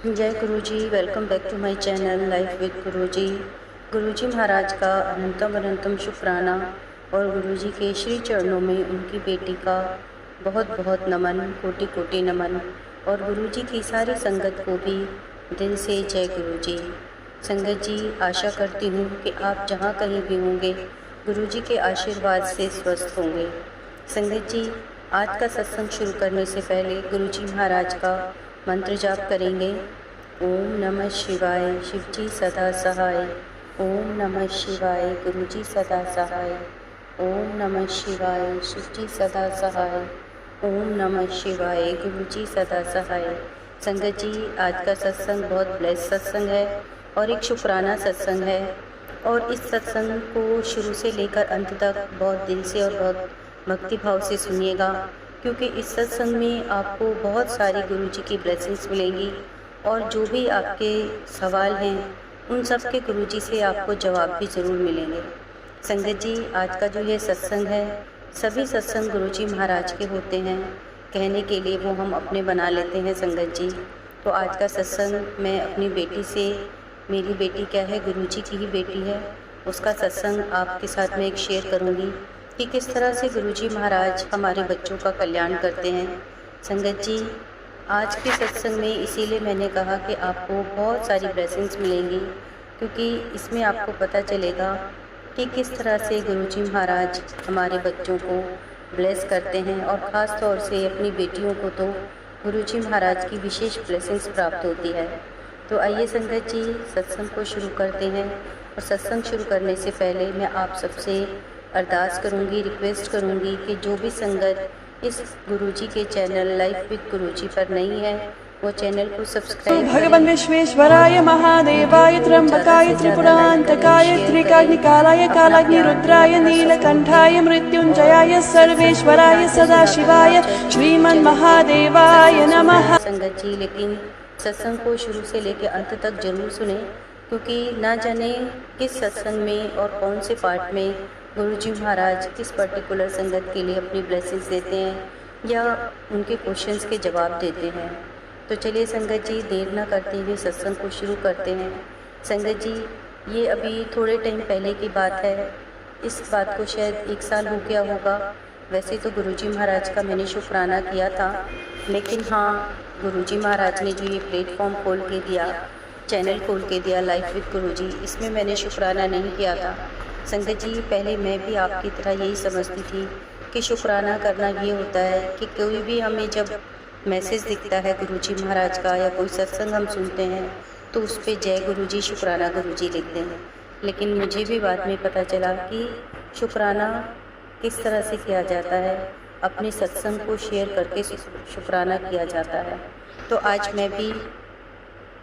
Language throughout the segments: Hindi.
जय Guru ji. Welcome back to my channel life with Guru ji. गुरु जी महाराज का अनंतम अनंतम शुक्राना और गुरु जी के श्री चरणों में उनकी बेटी का बहुत बहुत नमन, कोटि कोटि नमन। और गुरु जी की सारी संगत को भी दिल से जय गुरु जी। संगत जी, आशा करती हूँ कि आप जहाँ कहीं भी होंगे गुरु जी के आशीर्वाद से स्वस्थ होंगे। संगत जी, आज का सत्संग शुरू करने से पहले गुरु जी महाराज का मंत्र जाप करेंगे। ओम नमः शिवाय, शिव जी सदा सहाय। ओम नमः शिवाय, गुरु जी सदा सहाय। ओम नमः शिवाय, शिव जी सदा सहाय। ओम नमः शिवाय, गुरु जी सदा सहाय। संगत जी, आज का सत्संग बहुत ब्लेस सत्संग है और एक शुक्राना सत्संग है। और इस सत्संग को शुरू से लेकर अंत तक बहुत दिल से और बहुत भक्ति भाव से सुनिएगा, क्योंकि इस सत्संग में आपको बहुत सारी गुरु जी की ब्लेसिंग्स मिलेंगी और जो भी आपके सवाल हैं उन सब के गुरु जी से आपको जवाब भी ज़रूर मिलेंगे। संगत जी, आज का जो ये सत्संग है, सभी सत्संग गुरु जी महाराज के होते हैं, कहने के लिए वो हम अपने बना लेते हैं। संगत जी, तो आज का सत्संग मैं अपनी बेटी से, मेरी बेटी क्या है, गुरु जी की ही बेटी है, उसका सत्संग आपके साथ में एक शेयर करूँगी कि किस तरह से गुरुजी महाराज हमारे बच्चों का कल्याण करते हैं। संगत जी, आज के सत्संग में इसीलिए मैंने कहा कि आपको बहुत सारी ब्लेसिंग्स मिलेंगी, क्योंकि इसमें आपको पता चलेगा कि किस तरह से गुरुजी महाराज हमारे बच्चों को ब्लेस करते हैं। और ख़ास तौर से अपनी बेटियों को तो गुरुजी महाराज की विशेष ब्लेसिंग्स प्राप्त होती है। तो आइए संगत जी, सत्संग को शुरू करते हैं। और सत्संग शुरू करने से पहले मैं आप सबसे अरदास करूंगी, रिक्वेस्ट करूंगी कि जो भी संगत इस गुरुजी के चैनल लाइफ विद गुरुजी पर नहीं है वो चैनल को सब्सक्राइब। भगवान विश्वेश्वराय महादेवाय त्र्यंबकाय त्रिपुरांतकाय त्रिकाग्निकालाय कालाग्निरुद्राय नीलकंठाय मृत्युंजयाय सर्वेश्वराय सदाशिवाय श्रीमन्महादेवाय नमः। संगत जी, लेकिन सत्संग को शुरू से लेकर अंत तक जरूर सुने, क्योंकि ना जाने किस सत्संग में और कौन से पार्ट में गुरुजी महाराज किस पर्टिकुलर संगत के लिए अपनी ब्लेसिंग्स देते हैं या उनके क्वेश्चंस के जवाब देते हैं। तो चलिए संगत जी, देर ना करते हुए सत्संग को शुरू करते हैं। संगत जी, ये अभी थोड़े टाइम पहले की बात है, इस बात को शायद 1 साल हो गया होगा। वैसे तो गुरुजी महाराज का मैंने शुक्राना किया था, लेकिन हाँ, गुरुजी महाराज ने जो ये प्लेटफॉर्म खोल के दिया, चैनल खोल के दिया लाइफ विद गुरुजी, इसमें मैंने शुक्राना नहीं किया था। संगत जी, पहले मैं भी आपकी तरह यही समझती थी कि शुक्राना करना ये होता है कि कोई भी हमें जब मैसेज दिखता है गुरुजी महाराज का या कोई सत्संग हम सुनते हैं तो उस पर जय गुरुजी, शुक्राना गुरुजी लिखते हैं। लेकिन मुझे भी बाद में पता चला कि शुक्राना किस तरह से किया जाता है, अपने सत्संग को शेयर करके शुक्राना किया जाता है। तो आज मैं भी,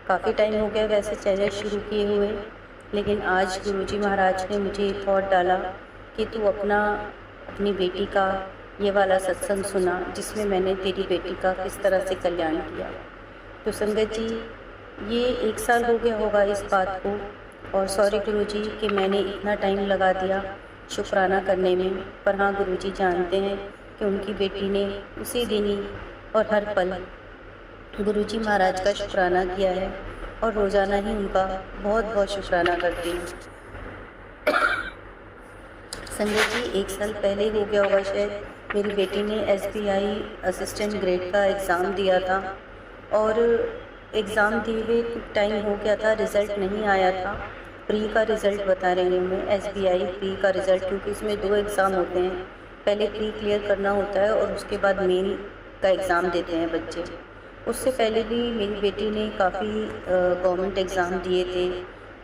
काफ़ी टाइम हो गया वैसे चैनल शुरू किए हुए, लेकिन आज गुरुजी महाराज ने मुझे थॉट डाला कि तू अपनी बेटी का ये वाला सत्संग सुना, जिसमें मैंने तेरी बेटी का किस तरह से कल्याण किया। तो संगत जी, ये 1 साल हो गया होगा इस बात को, और सॉरी गुरुजी कि मैंने इतना टाइम लगा दिया शुक्राना करने में। पर हाँ, गुरुजी जानते हैं कि उनकी बेटी ने उसी दिन ही और हर पल गुरुजी महाराज का शुक्राना किया है और रोज़ाना ही उनका बहुत बहुत शुक्राना करती हूँ। संगत जी, 1 साल पहले हो गया होगा शायद, मेरी बेटी ने SBI असिस्टेंट ग्रेड का एग्ज़ाम दिया था और एग्ज़ाम दिए हुए टाइम हो गया था, रिज़ल्ट नहीं आया था। प्री का रिज़ल्ट बता रही हूँ मैं, SBI प्री का रिज़ल्ट, क्योंकि इसमें 2 एग्ज़ाम होते हैं। पहले प्री क्लियर करना होता है और उसके बाद मेन का एग्ज़ाम देते हैं बच्चे। उससे पहले भी मेरी बेटी ने काफ़ी गवर्नमेंट एग्ज़ाम दिए थे,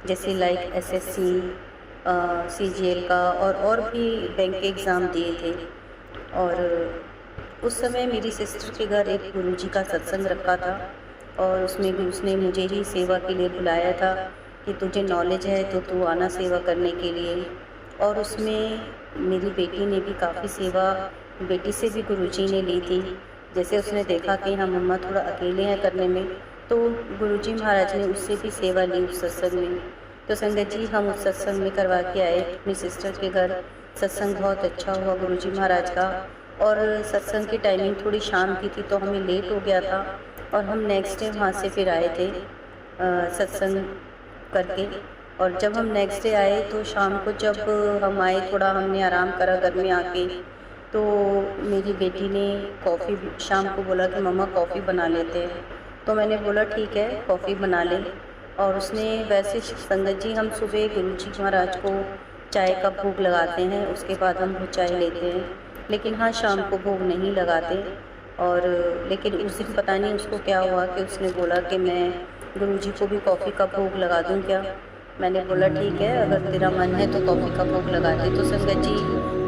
जैसे लाइक SSC, CGL का और भी बैंक के एग्ज़ाम दिए थे। और उस समय मेरी सिस्टर के घर एक गुरुजी का सत्संग रखा था और उसमें भी उसने मुझे ही सेवा के लिए बुलाया था कि तुझे नॉलेज है तो तू आना सेवा करने के लिए। और उसमें मेरी बेटी ने भी काफ़ी सेवा बेटी से भी गुरुजी ने ली थी। जैसे उसने देखा कि हाँ मम्मा थोड़ा अकेले हैं करने में, तो गुरुजी महाराज ने उससे भी सेवा ली उस सत्संग में। तो संगत जी, हम उस सत्संग में करवा के आए अपनी सिस्टर के घर। सत्संग बहुत अच्छा हुआ गुरुजी महाराज का, और सत्संग की टाइमिंग थोड़ी शाम की थी तो हमें लेट हो गया था और हम नेक्स्ट डे वहाँ से फिर आए थे सत्संग करके। और जब हम नेक्स्ट डे आए तो शाम को जब हम आए, थोड़ा हमने आराम करा घर में आके, तो मेरी बेटी ने कॉफ़ी शाम को बोला कि मम्मा कॉफ़ी बना लेते हैं। तो मैंने बोला ठीक है कॉफ़ी बना ले। और उसने वैसे संगत जी हम सुबह गुरुजी महाराज को चाय का भोग लगाते हैं, उसके बाद हम वो चाय लेते हैं, लेकिन हाँ शाम को भोग नहीं लगाते। और लेकिन उस दिन पता नहीं उसको क्या हुआ कि उसने बोला कि मैं गुरुजी को भी कॉफ़ी का भोग लगा दूं क्या। मैंने बोला ठीक है अगर तेरा मन है तो कॉफ़ी का भोग लगा दे। तो संगत जी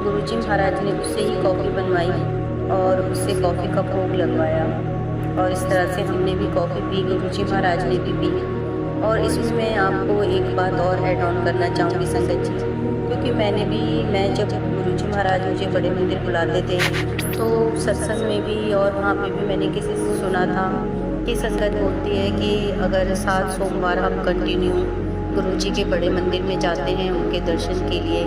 गुरुजी महाराज ने उससे ही कॉफ़ी बनवाई और उससे कॉफ़ी का भोग लगवाया, और इस तरह से हमने भी कॉफ़ी पी, गुरुजी महाराज ने भी पी। और इसमें मैं आपको एक बात और ऐड ऑन करना चाहूँगी संगत जी, क्योंकि मैं जब गुरुजी महाराज मुझे बड़े मंदिर बुलाते थे तो सत्संग में भी और वहाँ पे भी मैंने किसी से सुना था कि संगत बोलती है कि अगर 7 सोमवार हम कंटिन्यू गुरुजी के बड़े मंदिर में जाते हैं उनके दर्शन के लिए,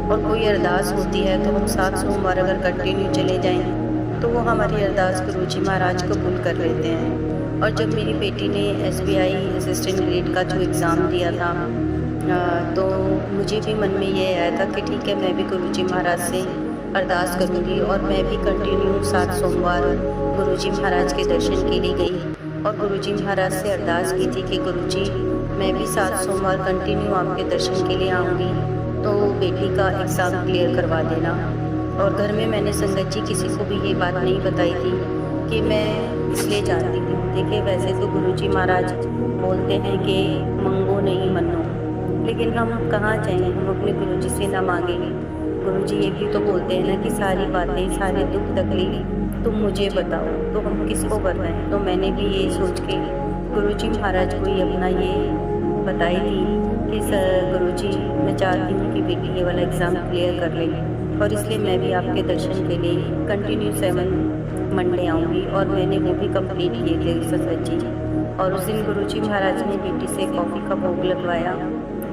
और कोई अरदास होती है तो हम 7 सोमवार अगर कंटिन्यू चले जाएं तो वो हमारी अरदास गुरुजी महाराज कबूल कर लेते हैं। और जब मेरी बेटी ने SBI असिस्टेंट ग्रेड का जो एग्ज़ाम दिया था तो मुझे भी मन में ये आया था कि ठीक है मैं भी गुरुजी महाराज से अरदास करूँगी, और मैं भी कंटिन्यू 7 सोमवार गुरुजी महाराज के दर्शन के लिए गई और गुरुजी महाराज से अरदास की थी कि गुरुजी मैं भी 7 सोमवार कंटिन्यू आपके दर्शन के लिए आऊँगी, तो बेटी का एग्ज़ाम क्लियर करवा देना। और घर में मैंने संगत जी किसी को भी ये बात नहीं बताई थी कि मैं इसलिए जाती हूँ। देखिए वैसे तो गुरुजी महाराज बोलते हैं कि मंगो नहीं मनो, लेकिन हम कहाँ जाएंगे, हम अपने गुरुजी से ना मांगेंगे। गुरुजी ये भी तो बोलते हैं ना कि सारी बातें सारे दुख तकलीफ तुम मुझे बताओ, तो हम किसको बताएं। तो मैंने भी ये सोच के गुरुजी महाराज को ही अपना ये बताई थी कि गुरुजी मैं चाहती हूँ कि बेटी ये वाला एग्ज़ाम क्लियर कर ले, और इसलिए मैं भी आपके दर्शन के लिए कंटिन्यू 7 मंडे आऊँगी। और मैंने वो भी कंप्लीट किए थे संगत जी। और उस दिन गुरुजी महाराज ने बेटी से कॉफ़ी का भोग लगवाया,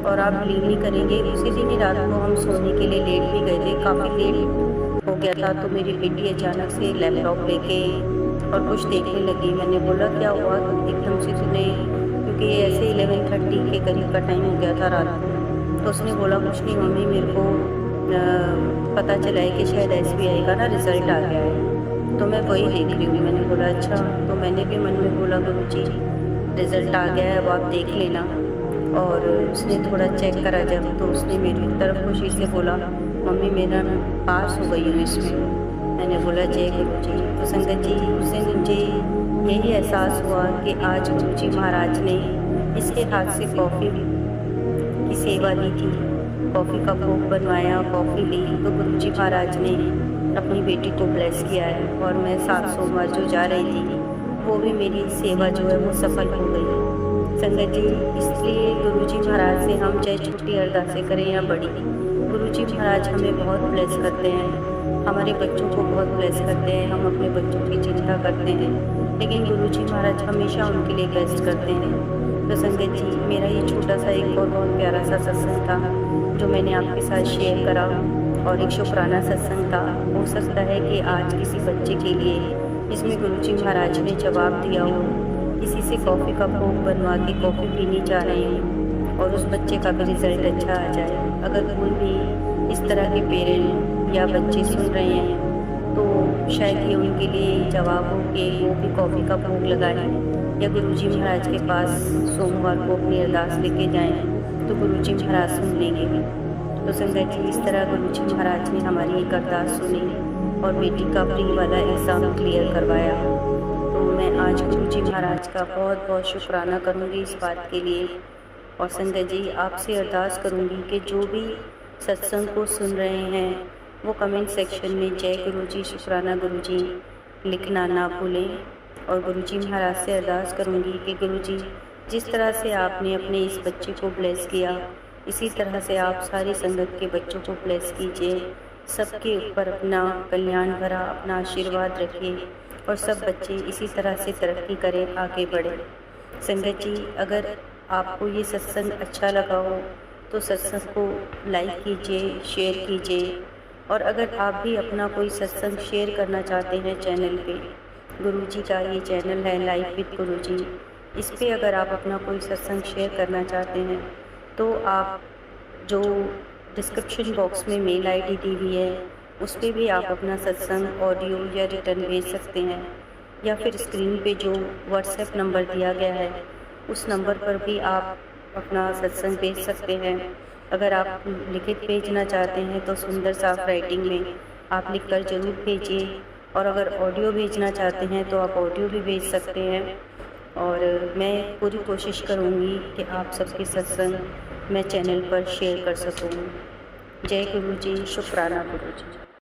और आप बिलीव नहीं करेंगे उसी दिन ही रात को हम सोने के लिए लेट भी गए थे, काफ़ी लेट हो गया था। तो मेरी बेटी अचानक से लैपटॉप लेके और कुछ देखने लगी। मैंने बोला क्या हुआ, एकदम से तूने, क्योंकि ऐसे 11:30 के करीब का टाइम हो गया था रात को। तो उसने बोला कुछ नहीं मम्मी, मेरे को पता चला है कि शायद SBI का ना रिज़ल्ट आ गया है, तो मैं वही देख रही हूँ। मैंने बोला अच्छा। तो मैंने भी मन में बोला गुरुजी रिज़ल्ट आ गया है, अब आप देख लेना। और उसने थोड़ा चेक करा जब, तो उसने मेरी तरफ खुशी से बोला मम्मी मेरा पास हो गई हूँ इसमें। मैंने बोला जय गुरुजी। तो संगत जी उससे मुझे यही एहसास हुआ कि आज गुरुजी महाराज ने इसके हाथ से कॉफ़ी की सेवा दी थी, कॉफ़ी का भोग बनवाया, कॉफ़ी ली, तो गुरुजी महाराज ने अपनी बेटी को ब्लेस किया है। और मैं 7 सोमवार जो जा रही थी वो भी मेरी सेवा जो है वो सफल हो गई संगत जी। इसलिए गुरुजी महाराज से हम चाहे छोटी अरदासें करें या बड़ी, गुरुजी महाराज हमें बहुत ब्लेस करते हैं, हमारे बच्चों को बहुत ब्लेस करते हैं। हम अपने बच्चों की चिंता करते हैं, लेकिन गुरुजी महाराज हमेशा उनके लिए बेस्ट करते हैं। तो संगत जी मेरा ये छोटा सा एक और बहुत प्यारा सा सत्संग था जो मैंने आपके साथ शेयर करा, और एक शुक्राना सत्संग था। हो सकता है कि आज किसी बच्चे के लिए इसमें गुरुजी महाराज ने जवाब दिया हो, किसी से कॉफ़ी का भोग बनवा के कॉफ़ी पीनी चाह रहे हैं और उस बच्चे का भी रिज़ल्ट अच्छा आ जाए। अगर कोई भी इस तरह के पेरेंट या बच्चे सुन रहे हैं तो शायद ये उनके लिए जवाब हो कि वो भी कॉफ़ी का भोग लगाएं या गुरुजी महाराज के पास सोमवार को अपनी अरदास लेके जाएं, तो गुरुजी महाराज सुन लेंगे भी। तो संगत जी इस तरह गुरुजी महाराज ने हमारी एक अरदास सुनी और बेटी का प्री वाला एग्ज़ाम क्लियर करवाया। तो मैं आज गुरुजी महाराज का बहुत बहुत शुक्राना करूँगी इस बात के लिए। और संगत जी आपसे अरदास करूँगी कि जो भी सत्संग को सुन रहे हैं वो कमेंट सेक्शन में जय गुरुजी शुक्राना गुरुजी लिखना ना भूलें। और गुरुजी महाराज से अरदास करूँगी कि गुरुजी जिस तरह से आपने अपने इस बच्चे को ब्लेस किया, इसी तरह से आप सारी संगत के बच्चों को ब्लेस कीजिए, सबके ऊपर अपना कल्याण भरा अपना आशीर्वाद रखिए और सब बच्चे इसी तरह से तरक्की करें, आगे बढ़ें। संगत जी अगर आपको ये सत्संग अच्छा लगा हो तो सत्संग को लाइक कीजिए, शेयर कीजिए, और अगर आप भी अपना कोई सत्संग शेयर करना चाहते हैं चैनल पे गुरुजी का ये चैनल है लाइफ विद गुरुजी। इस पे अगर आप अपना कोई सत्संग शेयर करना चाहते हैं तो आप जो डिस्क्रिप्शन बॉक्स में मेल आईडी दी हुई है उस पे भी आप अपना सत्संग ऑडियो या रिटर्न भेज सकते हैं, या फिर स्क्रीन पे जो व्हाट्सएप नंबर दिया गया है उस नंबर पर भी आप अपना सत्संग भेज सकते हैं। अगर आप लिखित भेजना चाहते हैं तो सुंदर साफ राइटिंग में आप लिखकर ज़रूर भेजिए, और अगर ऑडियो भेजना चाहते हैं तो आप ऑडियो भी भेज सकते हैं। और मैं पूरी कोशिश करूँगी कि आप सबके सत्संग मैं चैनल पर शेयर कर सकूँ। जय गुरु जी, शुक्राना गुरु जी।